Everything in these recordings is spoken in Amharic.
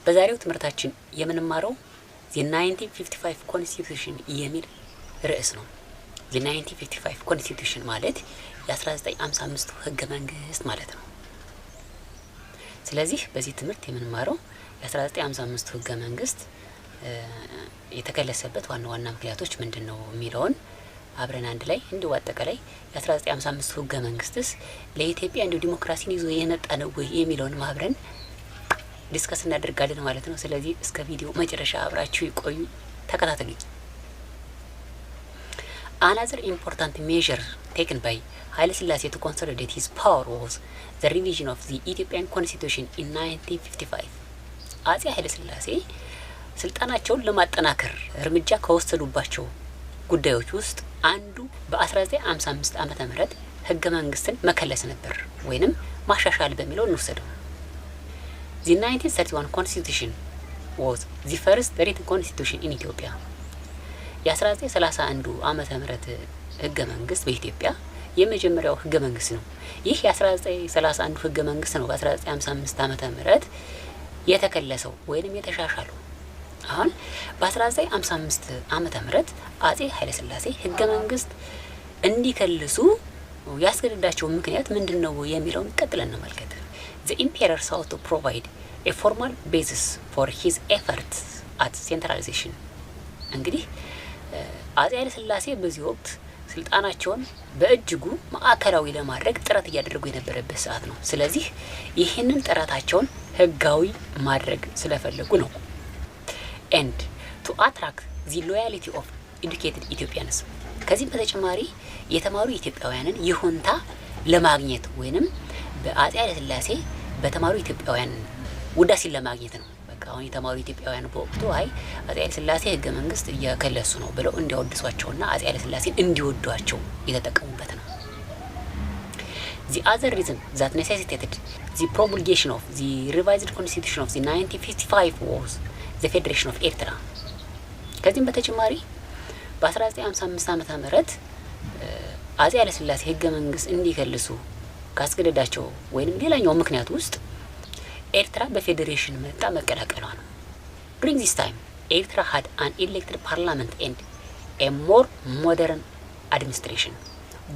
በዛሬው ትምህርታችን የምንማረው the 1955 ኮንስቲቱሽን የሚል ርዕስ ነው። the 1955 ኮንስቲቱሽን ማለት የ1955 ህገ መንግስት ማለት ነው። ስለዚህ በዚህ ትምህርት የምንማረው የ1955 ህገ መንግስት የተከለሰበት ዋና ዋና ምክንያቶች ምንድነው የሚለውን አብረን አንድ ላይ እንደው አጠቃላይ የ1955 ህገ መንግስትስ ለኢትዮጵያ እንደው ዲሞክራሲን ይዞ የመጣ ነው ወይ የሚለውን አብረን ዲስከስ እናደርጋለን ማለት ነው። ስለዚህ እስከ ቪዲዮ መጨረሻ አብራችሁ ይቆዩ፣ ተከታተሉኝ። Another important measure taken by Haile Selassie to consolidate his power was the revision of the Ethiopian constitution in 1955. አፄ ኃይለ ሥላሴ ስልጣናቸውን ለማጠናከር እርምጃ ከወሰዱባቸው ጉዳዮች ውስጥ አንዱ በ1955 ዓመተ ምህረት ህገ መንግስትን መከለስ ነበር ወይንም ማሻሻል በሚለው እንወሰደው። The 1931 constitution was the first written constitution in Ethiopia. የ1931 ዓመተ ምህረት ህገ መንግስት በኢትዮጵያ የመጀመሪያው ህገ መንግስት ነው። ይህ የ1931 ህገ መንግስት ነው በ1955 ዓመተ ምህረት የተከለሰው ወይንም የተሻሻለው። አሁን በ1955 ዓመተ ምህረት አፄ ኃይለ ሥላሴ ህገ መንግስት እንዲከልሱ ያስገደዳቸው ምክንያት ምንድነው የሚለውን ቀጥለን እንመልከት። The emperor sought to provide a formal basis for his efforts at centralization. እንግዲህ አፄ ኃይለ ሥላሴ በዚህ ወቅት ስልጣናቸውን በእጅጉ ማዕከላዊ ለማድረግ ጥረት እያደረጉ የነበረበት ሰዓት ነው። ስለዚህ ይህንን ጥረታቸውን ህጋዊ ማድረግ ስለፈለጉ ነው። and to attract the loyalty of educated Ethiopians. ከዚህ በተጨማሪ የተማሩ ኢትዮጵያውያንን ይሁንታ ለማግኘት ወይንም በአፄ ኃይለ ሥላሴ በተማሩ ኢትዮጵያውያን ውዳሴን ለማግኘት ነው። በቃ አሁን የተማሩ ኢትዮጵያውያን በወቅቱ አፄ ኃይለ ሥላሴ ህገ መንግስት እየከለሱ ነው ብለው እንዲያወድሷቸውና አፄ ኃይለ ሥላሴን እንዲወዷቸው የተጠቀሙበት ነው። The other reason that necessitated the promulgation of the revised constitution of the 1955 was the Federation of Eritrea. ከዚህም በተጨማሪ በ1955 ዓመተ ምህረት አፄ ኃይለ ሥላሴ ህገ መንግስት እንዲከልሱ ካስገደዳቸው ወይንም ሌላኛው ምክንያት ውስጥ ኤርትራ በፌዴሬሽን መጣ መቀላቀሏ ነው። During this time, Eritrea had an elected parliament and a more modern administration.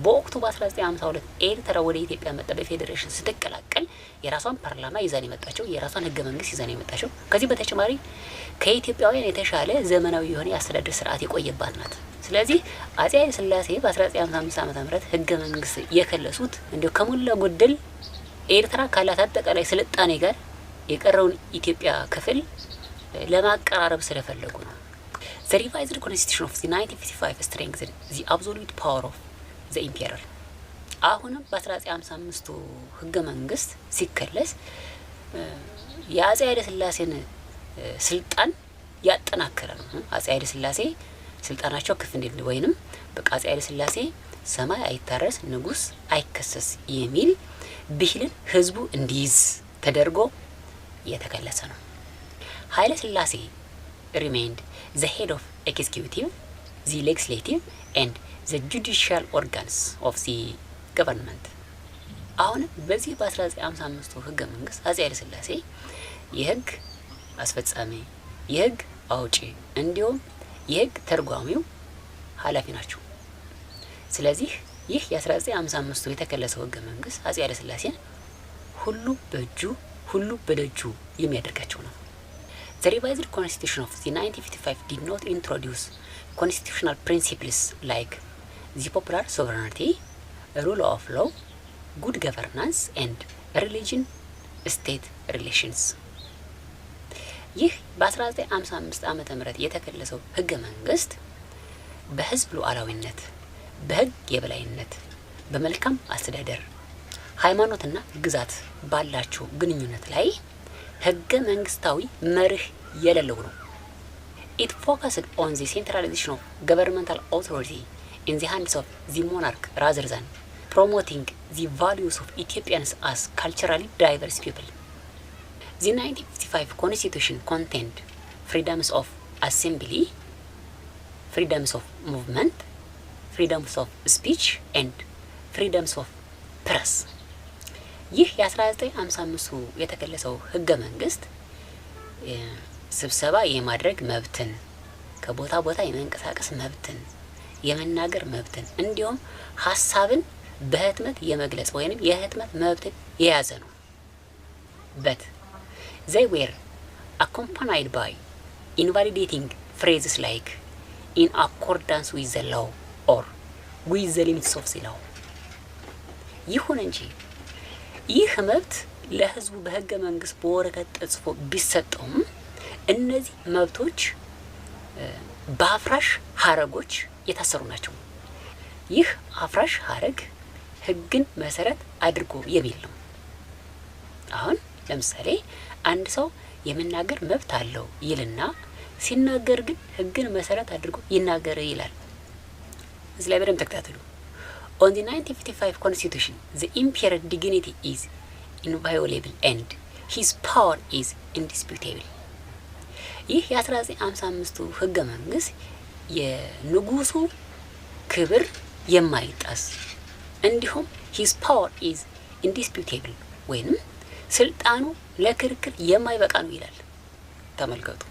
በወቅቱ በ1952 ኤርትራ ወደ ኢትዮጵያ መጣ በፌዴሬሽን ስትቀላቀል የራሷን ፓርላማ ይዛን የመጣቸው የራሷን ህገ መንግስት ይዛን የመጣቸው ከዚህ በተጨማሪ ከኢትዮጵያውያን የተሻለ ዘመናዊ የሆነ የአስተዳደር ስርዓት የቆየባት ናት። ስለዚህ አፄ ኃይለ ሥላሴ በ1955 ዓመተ ምህረት ህገ መንግስት የከለሱት እንደው ከሞላ ጎደል ኤርትራ ካላት አጠቃላይ ስልጣኔ ጋር የቀረውን ኢትዮጵያ ክፍል ለማቀራረብ ስለፈለጉ ነው። The revised constitution of the 1955 strengthened the absolute power of the emperor. አሁንም በ1955 ህገ መንግስት ሲከለስ የአፄ ኃይለ ሥላሴን ስልጣን ያጠናከረ ነው። አፄ ኃይለ ሥላሴ ስልጣናቸው ከፍ እንዲል ወይንም በቃ አፄ ኃይለ ሥላሴ ሰማይ አይታረስ ንጉስ አይከሰስ የሚል ብሂልን ህዝቡ እንዲይዝ ተደርጎ የተከለሰ ነው። ኃይለ ሥላሴ remained the head of executive, the legislative and the judicial organs of the government. አሁን በዚህ በ1955 ህገ መንግስት አፄ ኃይለ ሥላሴ የህግ አስፈጻሚ፣ የህግ አውጪ እንዲሁም የህግ ተርጓሚው ኃላፊ ናቸው። ስለዚህ ይህ የ1955 የተከለሰው ህገ መንግስት አፄ ኃይለ ሥላሴን ሁሉ በእጁ ሁሉ በደጁ የሚያደርጋቸው ነው። The revised constitution of the 1955 did not introduce constitutional principles like the popular sovereignty, rule of law, good governance and religion-state relations. ይህ በ1955 ዓመተ ምህረት የተከለሰው ህገ መንግስት በህዝብ ሉዓላዊነት፣ በህግ የበላይነት፣ በመልካም አስተዳደር፣ ሃይማኖትና ግዛት ባላቸው ግንኙነት ላይ ህገ መንግስታዊ መርህ የሌለው ነው። It focused on the centralization of governmental authority in the hands of the monarch rather than promoting the values of Ethiopians as culturally diverse people. The 1955 constitution contained freedoms of assembly, freedoms of movement, freedoms of speech and freedoms of press. ይህ የ1955 የተከለሰው ህገ መንግስት ስብሰባ የማድረግ መብትን፣ ከቦታ ቦታ የመንቀሳቀስ መብትን፣ የመናገር መብትን እንዲሁም ሀሳብን በህትመት የመግለጽ ወይንም የህትመት መብትን የያዘ ነው። but they were accompanied by invalidating phrases like in accordance with the law or with the limits of the law። ይሁን እንጂ ይህ መብት ለህዝቡ በህገ መንግስት በወረቀት ተጽፎ ቢሰጠውም እነዚህ መብቶች በአፍራሽ ሀረጎች የታሰሩ ናቸው። ይህ አፍራሽ ሀረግ ህግን መሰረት አድርጎ የሚል ነው። አሁን ለምሳሌ አንድ ሰው የመናገር መብት አለው ይልና ሲናገር ግን ህግን መሰረት አድርጎ ይናገር ይላል። እዚህ ላይ በደንብ ተከታተሉ። On the 1955 Constitution, the imperial dignity is inviolable and his power is indisputable። ይህ የ1955ቱ ህገ መንግስት የንጉሱ ክብር የማይጣስ እንዲሁም his power is indisputable ወይንም ስልጣኑ ለክርክር የማይበቃ ነው ይላል። ተመልከቱ፣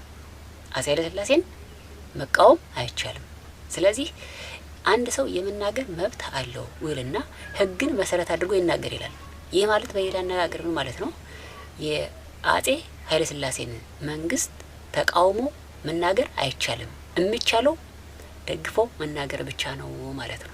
አፄ ኃይለ ሥላሴን መቃወም አይቻልም። ስለዚህ አንድ ሰው የመናገር መብት አለው ይልና ህግን መሰረት አድርጎ ይናገር ይላል። ይህ ማለት በሌላ አነጋገር ምን ማለት ነው? የአፄ ኃይለ ሥላሴን መንግስት ተቃውሞ መናገር አይቻልም። የሚቻለው ደግፎ መናገር ብቻ ነው ማለት ነው።